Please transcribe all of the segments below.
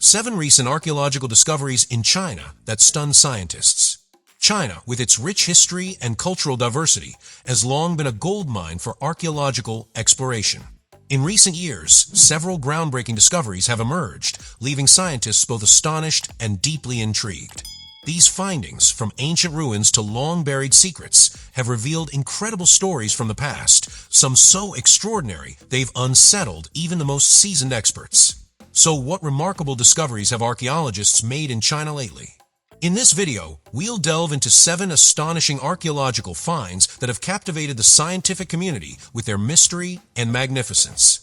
7 recent archaeological discoveries in China that stun scientists. China, with its rich history and cultural diversity, has long been a goldmine for archaeological exploration. In recent years, several groundbreaking discoveries have emerged, leaving scientists both astonished and deeply intrigued. These findings, from ancient ruins to long-buried secrets, have revealed incredible stories from the past, some so extraordinary they've unsettled even the most seasoned experts. So what remarkable discoveries have archaeologists made in China lately? In this video, we'll delve into 7 astonishing archaeological finds that have captivated the scientific community with their mystery and magnificence.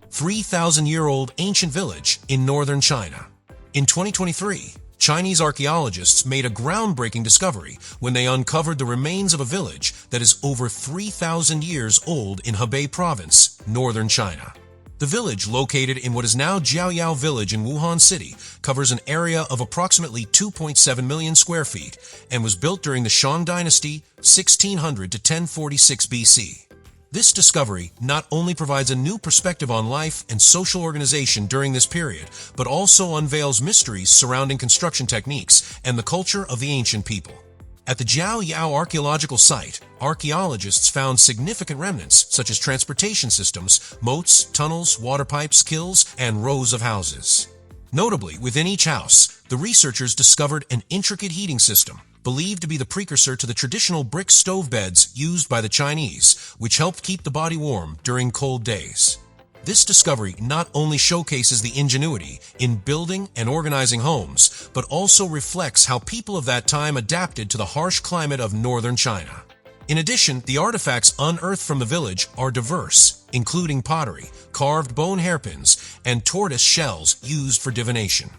3,000-year-old ancient village in northern China. In 2023, Chinese archaeologists made a groundbreaking discovery when they uncovered the remains of a village that is over 3,000 years old in Hebei province, northern China. The village, located in what is now Jiaoyao Village in Wuhan City, covers an area of approximately 2.7 million square feet and was built during the Shang Dynasty, 1600 to 1046 BC. This discovery not only provides a new perspective on life and social organization during this period, but also unveils mysteries surrounding construction techniques and the culture of the ancient people. At the Jiaoyao archaeological site, archaeologists found significant remnants such as transportation systems, moats, tunnels, water pipes, kilns, and rows of houses. Notably, within each house, the researchers discovered an intricate heating system, believed to be the precursor to the traditional brick stove beds used by the Chinese, which helped keep the body warm during cold days. This discovery not only showcases the ingenuity in building and organizing homes, but also reflects how people of that time adapted to the harsh climate of northern China. In addition, the artifacts unearthed from the village are diverse, including pottery, carved bone hairpins, and tortoise shells used for divination.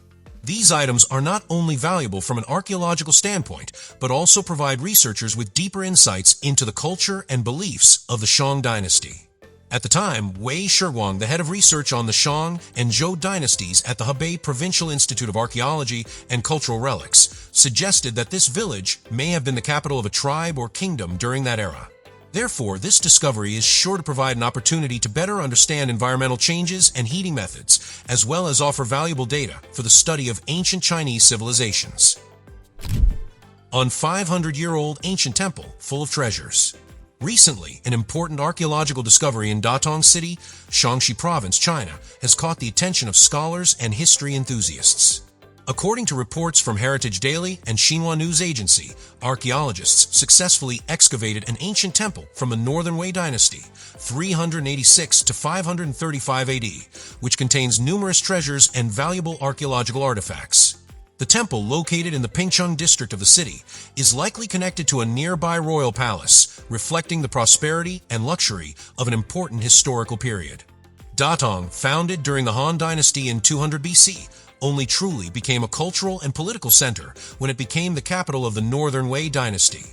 These items are not only valuable from an archaeological standpoint, but also provide researchers with deeper insights into the culture and beliefs of the Shang Dynasty. At the time, Wei Shiguang, the head of research on the Shang and Zhou dynasties at the Hebei Provincial Institute of Archaeology and Cultural Relics, suggested that this village may have been the capital of a tribe or kingdom during that era. Therefore, this discovery is sure to provide an opportunity to better understand environmental changes and heating methods, as well as offer valuable data for the study of ancient Chinese civilizations. On 500-year-old ancient temple full of treasures. Recently, an important archaeological discovery in Datong City, Shaanxi Province, China, has caught the attention of scholars and history enthusiasts. According to reports from Heritage Daily and Xinhua News Agency, archaeologists successfully excavated an ancient temple from the Northern Wei Dynasty, 386 to 535 AD, which contains numerous treasures and valuable archaeological artifacts. The temple, located in the Pingcheng district of the city, is likely connected to a nearby royal palace, reflecting the prosperity and luxury of an important historical period. Datong, founded during the Han Dynasty in 200 BC, only truly became a cultural and political center when it became the capital of the Northern Wei Dynasty.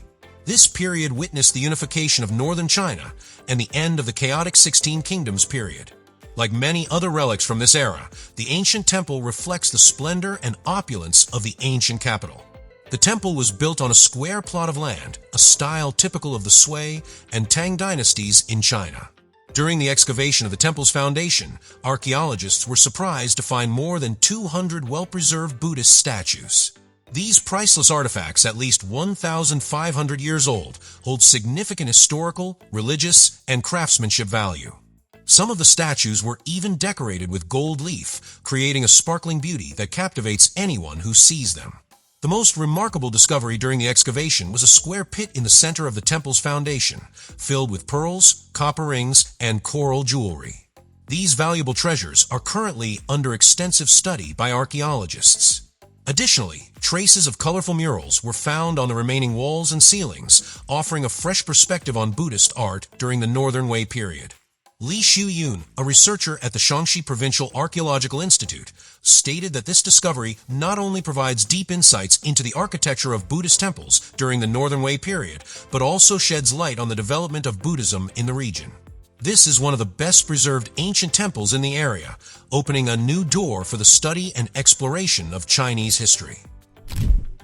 This period witnessed the unification of northern China and the end of the chaotic 16 Kingdoms period. Like many other relics from this era, the ancient temple reflects the splendor and opulence of the ancient capital. The temple was built on a square plot of land, a style typical of the Sui and Tang dynasties in China. During the excavation of the temple's foundation, archaeologists were surprised to find more than 200 well-preserved Buddhist statues. These priceless artifacts, at least 1,500 years old, hold significant historical, religious, and craftsmanship value. Some of the statues were even decorated with gold leaf, creating a sparkling beauty that captivates anyone who sees them. The most remarkable discovery during the excavation was a square pit in the center of the temple's foundation, filled with pearls, copper rings, and coral jewelry. These valuable treasures are currently under extensive study by archaeologists. Additionally, traces of colorful murals were found on the remaining walls and ceilings, offering a fresh perspective on Buddhist art during the Northern Wei period. Li Xiuyun, a researcher at the Shaanxi Provincial Archaeological Institute, stated that this discovery not only provides deep insights into the architecture of Buddhist temples during the Northern Wei period, but also sheds light on the development of Buddhism in the region. This is one of the best preserved ancient temples in the area, opening a new door for the study and exploration of Chinese history.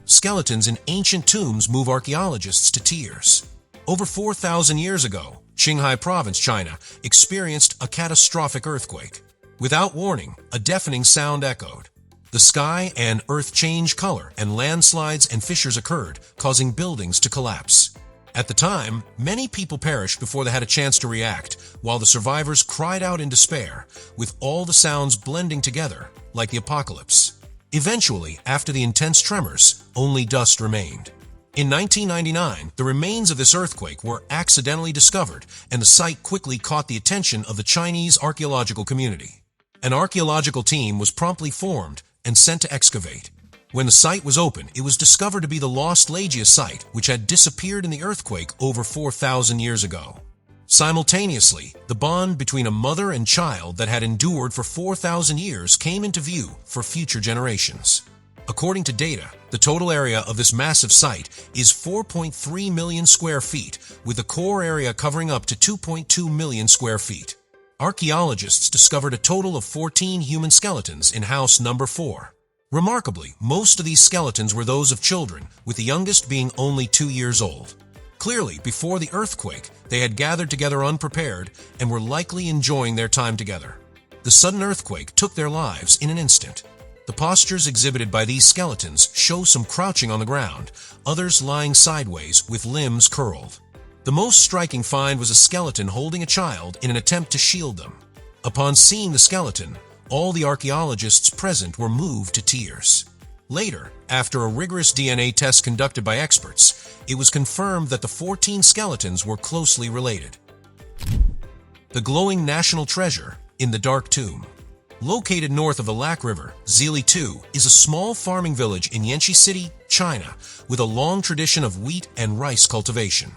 Skeletons in ancient tombs move archaeologists to tears. Over 4,000 years ago, Qinghai Province, China, experienced a catastrophic earthquake. Without warning, a deafening sound echoed. The sky and earth changed color, and landslides and fissures occurred, causing buildings to collapse. At the time, many people perished before they had a chance to react, while the survivors cried out in despair, with all the sounds blending together, like the apocalypse. Eventually, after the intense tremors, only dust remained. In 1999, the remains of this earthquake were accidentally discovered, and the site quickly caught the attention of the Chinese archaeological community. An archaeological team was promptly formed and sent to excavate. When the site was opened, it was discovered to be the lost Lagia site, which had disappeared in the earthquake over 4,000 years ago. Simultaneously, the bond between a mother and child that had endured for 4,000 years came into view for future generations. According to data, the total area of this massive site is 4.3 million square feet, with the core area covering up to 2.2 million square feet. Archaeologists discovered a total of 14 human skeletons in house number 4. Remarkably, most of these skeletons were those of children, with the youngest being only 2 years old. Clearly, before the earthquake, they had gathered together unprepared and were likely enjoying their time together. The sudden earthquake took their lives in an instant. The postures exhibited by these skeletons show some crouching on the ground, others lying sideways with limbs curled. The most striking find was a skeleton holding a child in an attempt to shield them. Upon seeing the skeleton, all the archaeologists present were moved to tears. Later, after a rigorous DNA test conducted by experts, it was confirmed that the 14 skeletons were closely related. The glowing national treasure in the dark tomb. Located north of the Lac River, Zili 2 is a small farming village in Yanqi City, China, with a long tradition of wheat and rice cultivation.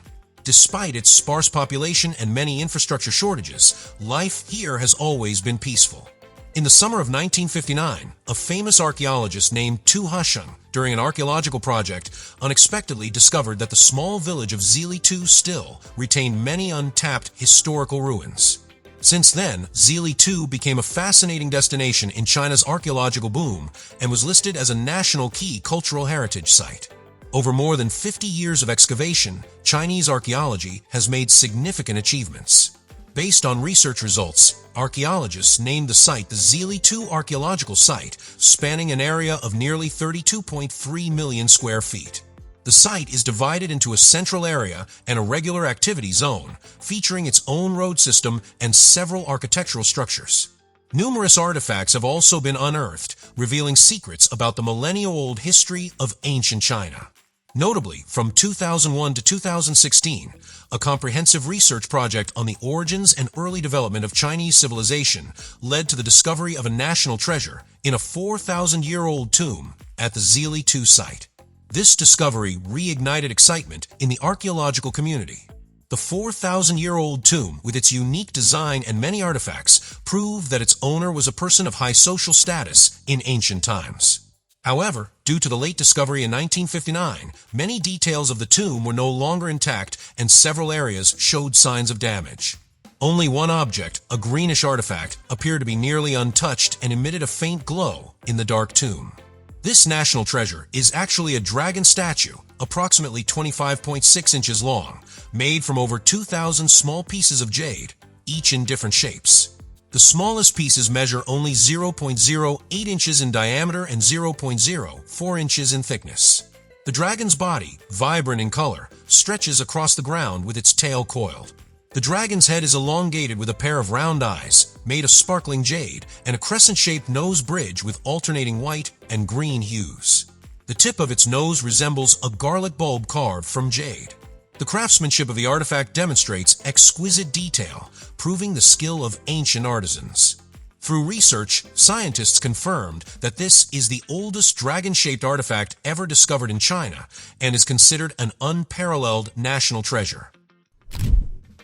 Despite its sparse population and many infrastructure shortages, life here has always been peaceful. In the summer of 1959, a famous archaeologist named Tu Hasheng, during an archaeological project, unexpectedly discovered that the small village of Zili 2 still retained many untapped historical ruins. Since then, Zili 2 became a fascinating destination in China's archaeological boom and was listed as a national key cultural heritage site. Over more than 50 years of excavation, Chinese archaeology has made significant achievements. Based on research results, archaeologists named the site the Zili 2 Archaeological Site, spanning an area of nearly 32.3 million square feet. The site is divided into a central area and a regular activity zone, featuring its own road system and several architectural structures. Numerous artifacts have also been unearthed, revealing secrets about the millennia-old history of ancient China. Notably, from 2001 to 2016, a comprehensive research project on the origins and early development of Chinese civilization led to the discovery of a national treasure in a 4,000-year-old tomb at the Zili 2 site. This discovery reignited excitement in the archaeological community. The 4,000-year-old tomb, with its unique design and many artifacts, proved that its owner was a person of high social status in ancient times. However, due to the late discovery in 1959, many details of the tomb were no longer intact and several areas showed signs of damage. Only one object, a greenish artifact, appeared to be nearly untouched and emitted a faint glow in the dark tomb. This national treasure is actually a dragon statue, approximately 25.6 inches long, made from over 2,000 small pieces of jade, each in different shapes. The smallest pieces measure only 0.08 inches in diameter and 0.04 inches in thickness. The dragon's body, vibrant in color, stretches across the ground with its tail coiled. The dragon's head is elongated with a pair of round eyes, made of sparkling jade, and a crescent-shaped nose bridge with alternating white and green hues. The tip of its nose resembles a garlic bulb carved from jade. The craftsmanship of the artifact demonstrates exquisite detail, proving the skill of ancient artisans. Through research, scientists confirmed that this is the oldest dragon-shaped artifact ever discovered in China and is considered an unparalleled national treasure.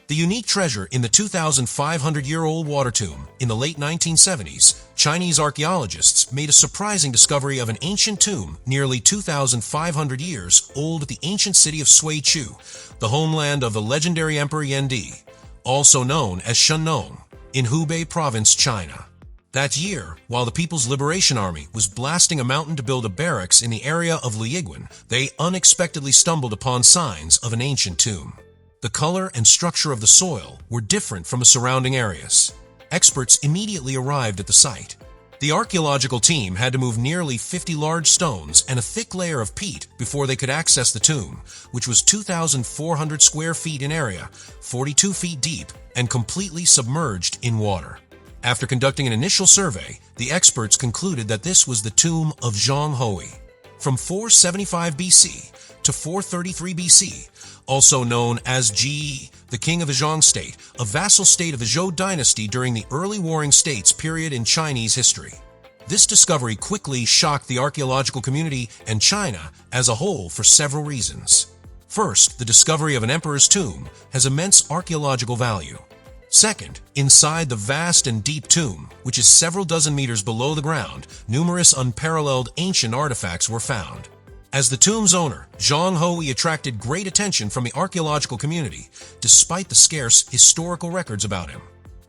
The unique treasure in the 2,500-year-old water tomb in the late 1970s, Chinese archaeologists made a surprising discovery of an ancient tomb nearly 2,500 years old at the ancient city of Suichu, the homeland of the legendary Emperor Yendi, also known as Shennong, in Hubei Province, China. That year, while the People's Liberation Army was blasting a mountain to build a barracks in the area of Liyiguan, they unexpectedly stumbled upon signs of an ancient tomb. The color and structure of the soil were different from the surrounding areas. Experts immediately arrived at the site. The archaeological team had to move nearly 50 large stones and a thick layer of peat before they could access the tomb, which was 2,400 square feet in area, 42 feet deep, and completely submerged in water. After conducting an initial survey, the experts concluded that this was the tomb of Zhang Hui. From 475 BC to 433 BC, also known as Ji, the king of the Zhang state, a vassal state of the Zhou dynasty during the early Warring States period in Chinese history. This discovery quickly shocked the archaeological community and China as a whole for several reasons. First, the discovery of an emperor's tomb has immense archaeological value. Second, inside the vast and deep tomb, which is several dozen meters below the ground, numerous unparalleled ancient artifacts were found. As the tomb's owner, Zhang Hui attracted great attention from the archaeological community, despite the scarce historical records about him.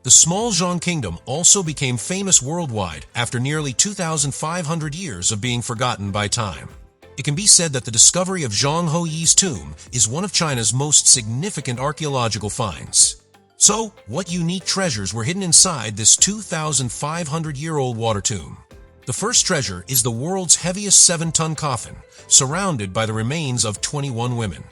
The small Zhang kingdom also became famous worldwide after nearly 2,500 years of being forgotten by time. It can be said that the discovery of Zhang Hui's tomb is one of China's most significant archaeological finds. So, what unique treasures were hidden inside this 2,500-year-old water tomb? The first treasure is the world's heaviest 7-ton coffin, surrounded by the remains of 21 women.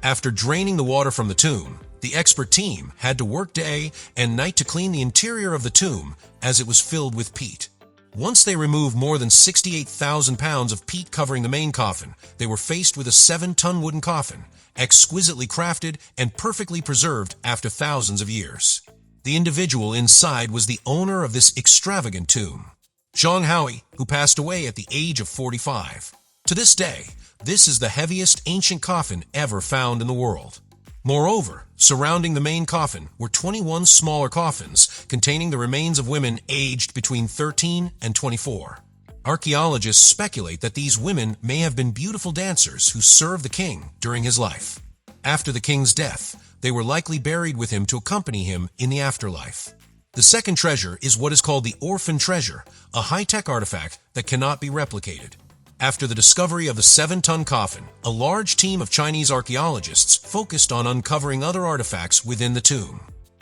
After draining the water from the tomb, the expert team had to work day and night to clean the interior of the tomb as it was filled with peat. Once they removed more than 68,000 pounds of peat covering the main coffin, they were faced with a 7-ton wooden coffin, exquisitely crafted and perfectly preserved after thousands of years. The individual inside was the owner of this extravagant tomb, Zhang Hui, who passed away at the age of 45. To this day, this is the heaviest ancient coffin ever found in the world. Moreover, surrounding the main coffin were 21 smaller coffins containing the remains of women aged between 13 and 24. Archaeologists speculate that these women may have been beautiful dancers who served the king during his life. After the king's death, they were likely buried with him to accompany him in the afterlife. The second treasure is what is called the orphan treasure, a high-tech artifact that cannot be replicated. After the discovery of the 7-ton coffin, a large team of Chinese archaeologists focused on uncovering other artifacts within the tomb.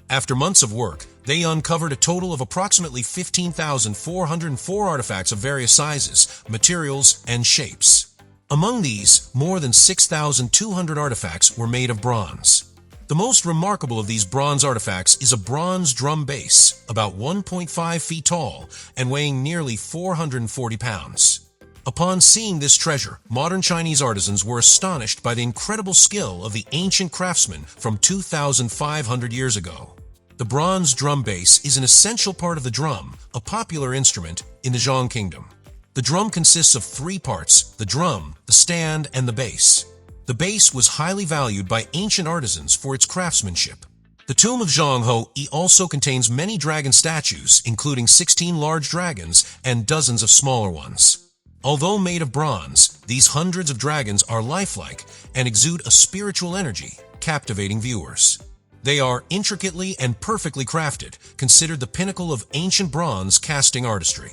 After months of work, they uncovered a total of approximately 15,404 artifacts of various sizes, materials, and shapes. Among these, more than 6,200 artifacts were made of bronze. The most remarkable of these bronze artifacts is a bronze drum base, about 1.5 feet tall and weighing nearly 440 pounds. Upon seeing this treasure, modern Chinese artisans were astonished by the incredible skill of the ancient craftsmen from 2,500 years ago. The bronze drum base is an essential part of the drum, a popular instrument in the Zhang kingdom. The drum consists of 3 parts: the drum, the stand, and the base. The base was highly valued by ancient artisans for its craftsmanship. The tomb of Zhang Hui also contains many dragon statues, including 16 large dragons and dozens of smaller ones. Although made of bronze, these hundreds of dragons are lifelike and exude a spiritual energy, captivating viewers. They are intricately and perfectly crafted, considered the pinnacle of ancient bronze casting artistry.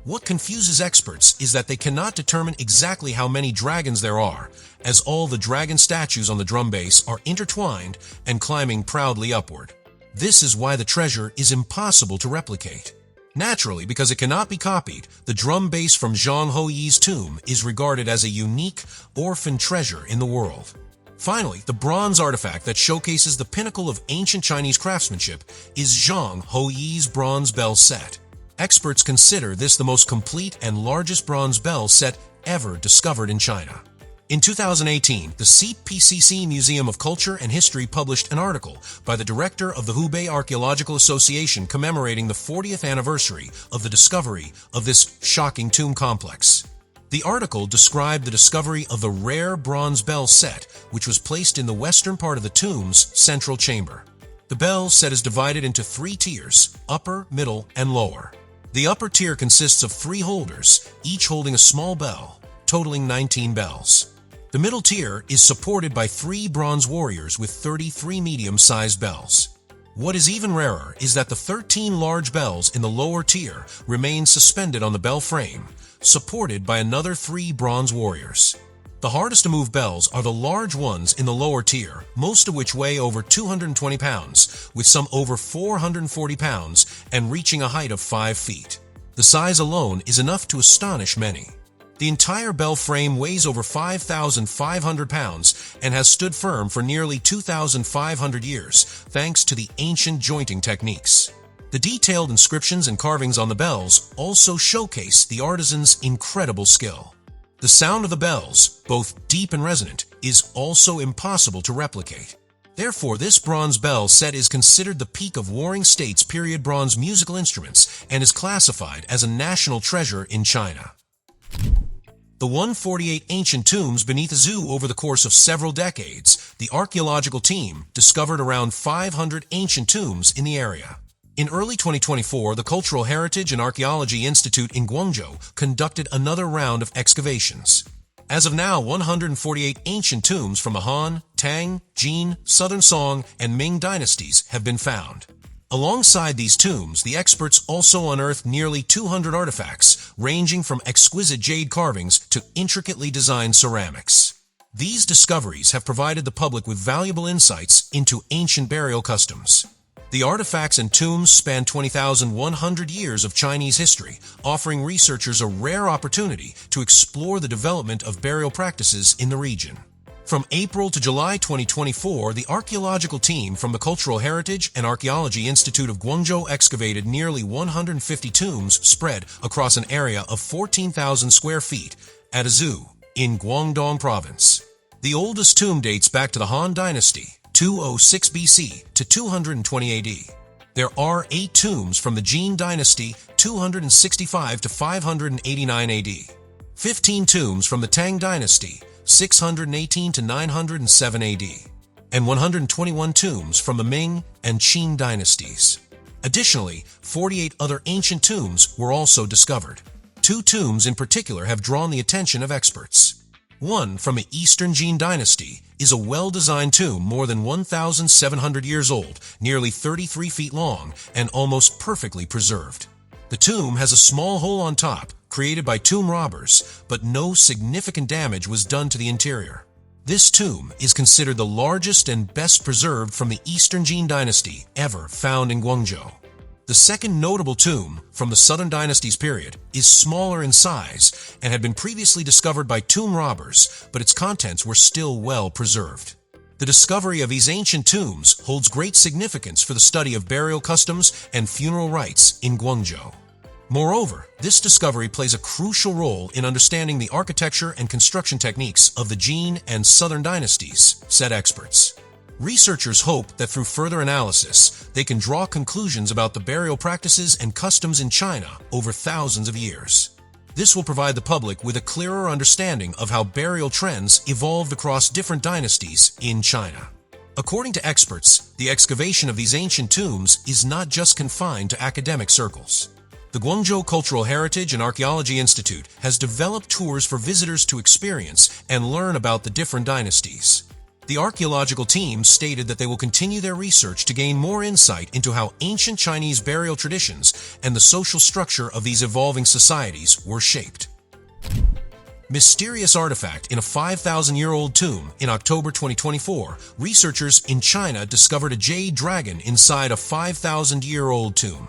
What confuses experts is that they cannot determine exactly how many dragons there are, as all the dragon statues on the drum base are intertwined and climbing proudly upward. This is why the treasure is impossible to replicate. Naturally, because it cannot be copied, the drum base from Zhang Hui's tomb is regarded as a unique, orphan treasure in the world. Finally, the bronze artifact that showcases the pinnacle of ancient Chinese craftsmanship is Zhang Hui's bronze bell set. Experts consider this the most complete and largest bronze bell set ever discovered in China. In 2018, the CPCC Museum of Culture and History published an article by the director of the Hubei Archaeological Association commemorating the 40th anniversary of the discovery of this shocking tomb complex. The article described the discovery of the rare bronze bell set, which was placed in the western part of the tomb's central chamber. The bell set is divided into 3 tiers: upper, middle, and lower. The upper tier consists of 3 holders, each holding a small bell, totaling 19 bells. The middle tier is supported by 3 bronze warriors with 33 medium-sized bells. What is even rarer is that the 13 large bells in the lower tier remain suspended on the bell frame, supported by another 3 bronze warriors. The hardest to move bells are the large ones in the lower tier, most of which weigh over 220 pounds, with some over 440 pounds and reaching a height of 5 feet. The size alone is enough to astonish many. The entire bell frame weighs over 5,500 pounds and has stood firm for nearly 2,500 years, thanks to the ancient jointing techniques. The detailed inscriptions and carvings on the bells also showcase the artisan's incredible skill. The sound of the bells, both deep and resonant, is also impossible to replicate. Therefore, this bronze bell set is considered the peak of Warring States period bronze musical instruments and is classified as a national treasure in China. The 148 ancient tombs beneath a zoo. Over the course of several decades, the archaeological team discovered around 500 ancient tombs in the area. In early 2024, the Cultural Heritage and Archaeology Institute in Guangzhou conducted another round of excavations. As of now, 148 ancient tombs from the Han, Tang, Jin, Southern Song, and Ming dynasties have been found. Alongside these tombs, the experts also unearthed nearly 200 artifacts, ranging from exquisite jade carvings to intricately designed ceramics. These discoveries have provided the public with valuable insights into ancient burial customs. The artifacts and tombs span 20,100 years of Chinese history, offering researchers a rare opportunity to explore the development of burial practices in the region. From April to July 2024, the archaeological team from the Cultural Heritage and Archaeology Institute of Guangzhou excavated nearly 150 tombs spread across an area of 14,000 square feet at a zoo in Guangdong Province. The oldest tomb dates back to the Han Dynasty, 206 BC to 220 AD. There are 8 tombs from the Jin Dynasty, 265 to 589 AD. 15 tombs from the Tang Dynasty, 618 to 907 AD, and 121 tombs from the Ming and Qing dynasties. Additionally, 48 other ancient tombs were also discovered. 2 tombs in particular have drawn the attention of experts. One from the Eastern Jin dynasty is a well-designed tomb more than 1,700 years old, nearly 33 feet long, and almost perfectly preserved. The tomb has a small hole on top, created by tomb robbers, but no significant damage was done to the interior. This tomb is considered the largest and best preserved from the Eastern Jin dynasty ever found in Guangzhou. The second notable tomb from the Southern Dynasty's period is smaller in size and had been previously discovered by tomb robbers, but its contents were still well preserved. The discovery of these ancient tombs holds great significance for the study of burial customs and funeral rites in Guangzhou. Moreover, this discovery plays a crucial role in understanding the architecture and construction techniques of the Jin and Southern dynasties, said experts. Researchers hope that through further analysis, they can draw conclusions about the burial practices and customs in China over thousands of years. This will provide the public with a clearer understanding of how burial trends evolved across different dynasties in China. According to experts, the excavation of these ancient tombs is not just confined to academic circles. The Guangzhou Cultural Heritage and Archaeology Institute has developed tours for visitors to experience and learn about the different dynasties. The archaeological team stated that they will continue their research to gain more insight into how ancient Chinese burial traditions and the social structure of these evolving societies were shaped. Mysterious artifact in a 5,000-year-old tomb. In October 2024, researchers in China discovered a jade dragon inside a 5,000-year-old tomb.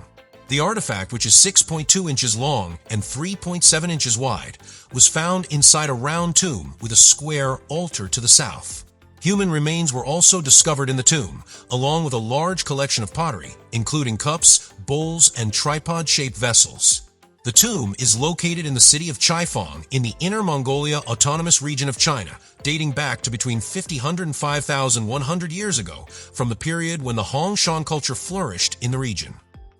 The artifact, which is 6.2 inches long and 3.7 inches wide, was found inside a round tomb with a square altar to the south. Human remains were also discovered in the tomb, along with a large collection of pottery, including cups, bowls, and tripod-shaped vessels. The tomb is located in the city of Chaifeng in the Inner Mongolia Autonomous Region of China, dating back to between 5,100 and 5,100 years ago, from the period when the Hongshan culture flourished in the region.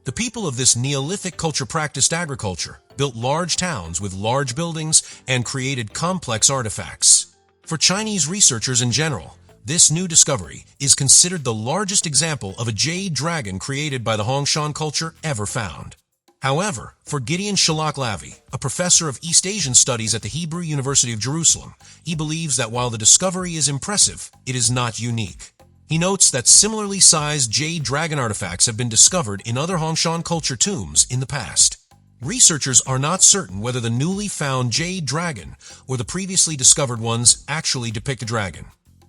The people of this Neolithic culture practiced agriculture, built large towns with large buildings, and created complex artifacts. For Chinese researchers in general, this new discovery is considered the largest example of a jade dragon created by the Hongshan culture ever found. However, for Gideon Shalak-Lavi, a professor of East Asian studies at the Hebrew University of Jerusalem, he believes that while the discovery is impressive, it is not unique. He notes that similarly sized jade dragon artifacts have been discovered in other Hongshan culture tombs in the past. Researchers are not certain whether the newly found jade dragon or the previously discovered ones actually depict a dragon.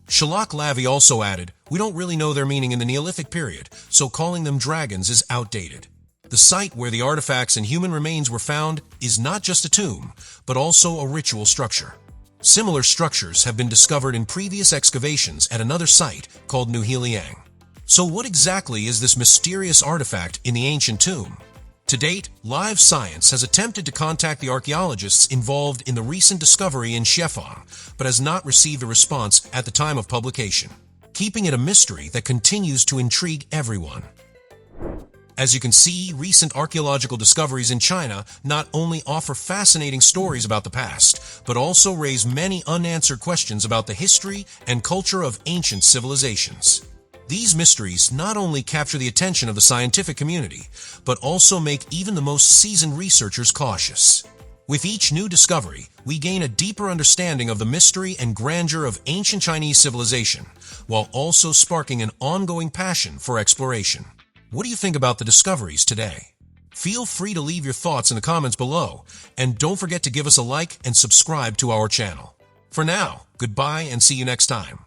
Shalak-Lavi also added, "We don't really know their meaning in the Neolithic period, so calling them dragons is outdated." The site where the artifacts and human remains were found is not just a tomb, but also a ritual structure. Similar structures have been discovered in previous excavations at another site called New Heliang. So what exactly is this mysterious artifact in the ancient tomb? To date, Live Science has attempted to contact the archaeologists involved in the recent discovery in Shefang, but has not received a response at the time of publication, keeping it a mystery that continues to intrigue everyone. As you can see, recent archaeological discoveries in China not only offer fascinating stories about the past, but also raise many unanswered questions about the history and culture of ancient civilizations. These mysteries not only capture the attention of the scientific community, but also make even the most seasoned researchers cautious. With each new discovery, we gain a deeper understanding of the mystery and grandeur of ancient Chinese civilization, while also sparking an ongoing passion for exploration. What do you think about the discoveries today? Feel free to leave your thoughts in the comments below, and don't forget to give us a like and subscribe to our channel. For now, goodbye and see you next time.